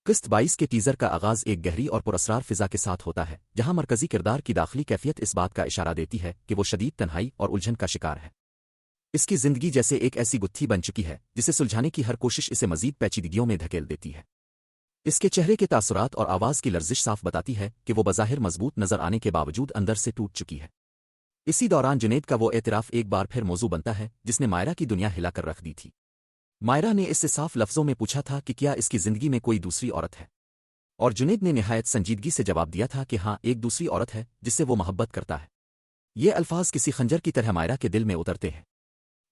قسط 22 کے ٹیزر کا آغاز ایک گہری اور پراسرار فضا کے ساتھ ہوتا ہے جہاں مرکزی کردار کی داخلی کیفیت اس بات کا اشارہ دیتی ہے کہ وہ شدید تنہائی اور الجھن کا شکار ہے۔ اس کی زندگی جیسے ایک ایسی گتھی بن چکی ہے جسے سلجھانے کی ہر کوشش اسے مزید پیچیدگیوں میں دھکیل دیتی ہے۔ اس کے چہرے کے تاثرات اور آواز کی لرزش صاف بتاتی ہے کہ وہ بظاہر مضبوط نظر آنے کے باوجود اندر سے ٹوٹ چکی ہے۔ اسی دوران جنید کا وہ اعتراف ایک بار پھر موضوع بنتا ہے جس نے مائرہ کی دنیا ہلا کر رکھ دی تھی۔ مائرہ نے اس سے صاف لفظوں میں پوچھا تھا کہ کیا اس کی زندگی میں کوئی دوسری عورت ہے، اور جنید نے نہایت سنجیدگی سے جواب دیا تھا کہ ہاں، ایک دوسری عورت ہے جس سے وہ محبت کرتا ہے۔ یہ الفاظ کسی خنجر کی طرح مائرہ کے دل میں اترتے ہیں،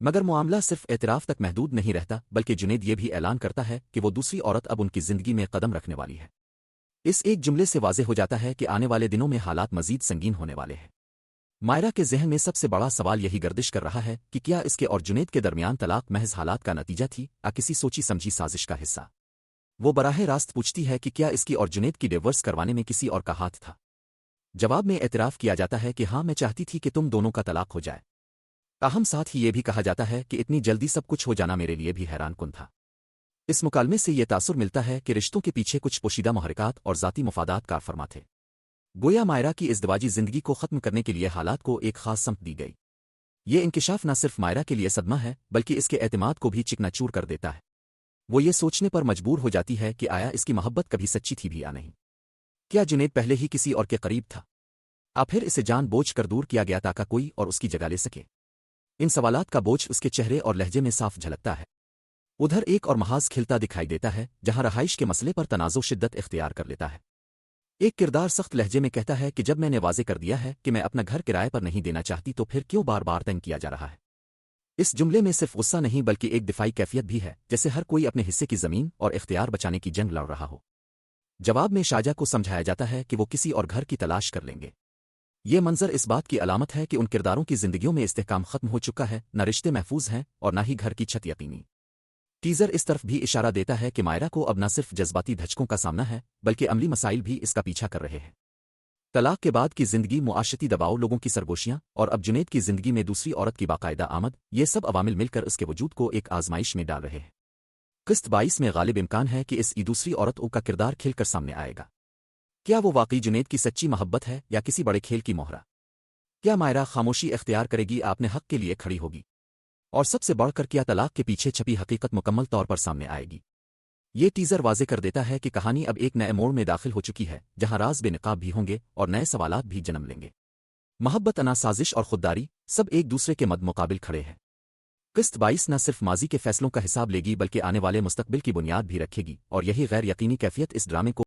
مگر معاملہ صرف اعتراف تک محدود نہیں رہتا بلکہ جنید یہ بھی اعلان کرتا ہے کہ وہ دوسری عورت اب ان کی زندگی میں قدم رکھنے والی ہے۔ اس ایک جملے سے واضح ہو جاتا ہے کہ آنے والے دنوں میں حالات مزید سنگین ہونے والے ہیں۔ مائرہ کے ذہن میں سب سے بڑا سوال یہی گردش کر رہا ہے کہ کیا اس کے اور جنید کے درمیان طلاق محض حالات کا نتیجہ تھی یا کسی سوچی سمجھی سازش کا حصہ؟ وہ براہ راست پوچھتی ہے کہ کیا اس کی اور جنید کی ڈیورس کروانے میں کسی اور کا ہاتھ تھا؟ جواب میں اعتراف کیا جاتا ہے کہ ہاں، میں چاہتی تھی کہ تم دونوں کا طلاق ہو جائے۔ تاہم ساتھ ہی یہ بھی کہا جاتا ہے کہ اتنی جلدی سب کچھ ہو جانا میرے لیے بھی حیران کن تھا۔ اس مکالمے سے یہ تاثر ملتا ہے کہ رشتوں کے پیچھے کچھ پوشیدہ محرکات اور ذاتی مفادات کار فرما تھے۔ گویا مائرہ کی ازدواجی زندگی کو ختم کرنے کے لیے حالات کو ایک خاص سمت دی گئی۔ یہ انکشاف نہ صرف مائرہ کے لیے صدمہ ہے بلکہ اس کے اعتماد کو بھی چکنا چور کر دیتا ہے۔ وہ یہ سوچنے پر مجبور ہو جاتی ہے کہ آیا اس کی محبت کبھی سچی تھی بھی یا نہیں؟ کیا جنید پہلے ہی کسی اور کے قریب تھا، پھر اسے جان بوجھ کر دور کیا گیا تاکہ کوئی اور اس کی جگہ لے سکے؟ ان سوالات کا بوجھ اس کے چہرے اور لہجے میں صاف جھلکتا ہے۔ ادھر ایک اور محاذ کھلتا دکھائی دیتا ہے جہاں رہائش کے مسئلے پر تنازع شدت اختیار کر لیتا ہے۔ ایک کردار سخت لہجے میں کہتا ہے کہ جب میں نے واضح کر دیا ہے کہ میں اپنا گھر کرائے پر نہیں دینا چاہتی تو پھر کیوں بار بار تنگ کیا جا رہا ہے؟ اس جملے میں صرف غصہ نہیں بلکہ ایک دفاعی کیفیت بھی ہے، جیسے ہر کوئی اپنے حصے کی زمین اور اختیار بچانے کی جنگ لڑ رہا ہو۔ جواب میں شاہجہ کو سمجھایا جاتا ہے کہ وہ کسی اور گھر کی تلاش کر لیں گے۔ یہ منظر اس بات کی علامت ہے کہ ان کرداروں کی زندگیوں میں استحکام ختم ہو چکا ہے، نہ رشتے محفوظ ہیں اور نہ ہی گھر کی چھت یقینی۔ ٹیزر اس طرف بھی اشارہ دیتا ہے کہ مائرہ کو اب نہ صرف جذباتی دھچکوں کا سامنا ہے بلکہ عملی مسائل بھی اس کا پیچھا کر رہے ہیں۔ طلاق کے بعد کی زندگی، معاشرتی دباؤ، لوگوں کی سرگوشیاں اور اب جنید کی زندگی میں دوسری عورت کی باقاعدہ آمد، یہ سب عوامل مل کر اس کے وجود کو ایک آزمائش میں ڈال رہے ہیں۔ قسط 22 میں غالب امکان ہے کہ اس دوسری عورت کا کردار کھل کر سامنے آئے گا۔ کیا وہ واقعی جنید کی سچی محبت ہے یا کسی بڑے کھیل کی مہرہ؟ کیا مائرہ خاموشی اختیار کرے گی، اپنے حق کے لیے کھڑی ہوگی؟ اور سب سے بڑھ کر کیا طلاق کے پیچھے چھپی حقیقت مکمل طور پر سامنے آئے گی؟ یہ ٹیزر واضح کر دیتا ہے کہ کہانی اب ایک نئے موڑ میں داخل ہو چکی ہے جہاں راز بے نقاب بھی ہوں گے اور نئے سوالات بھی جنم لیں گے۔ محبت، انا سازش اور خودداری، سب ایک دوسرے کے مد مقابل کھڑے ہیں۔ قسط 22 نہ صرف ماضی کے فیصلوں کا حساب لے گی بلکہ آنے والے مستقبل کی بنیاد بھی رکھے گی، اور یہی غیر یقینی کیفیت اس ڈرامے کو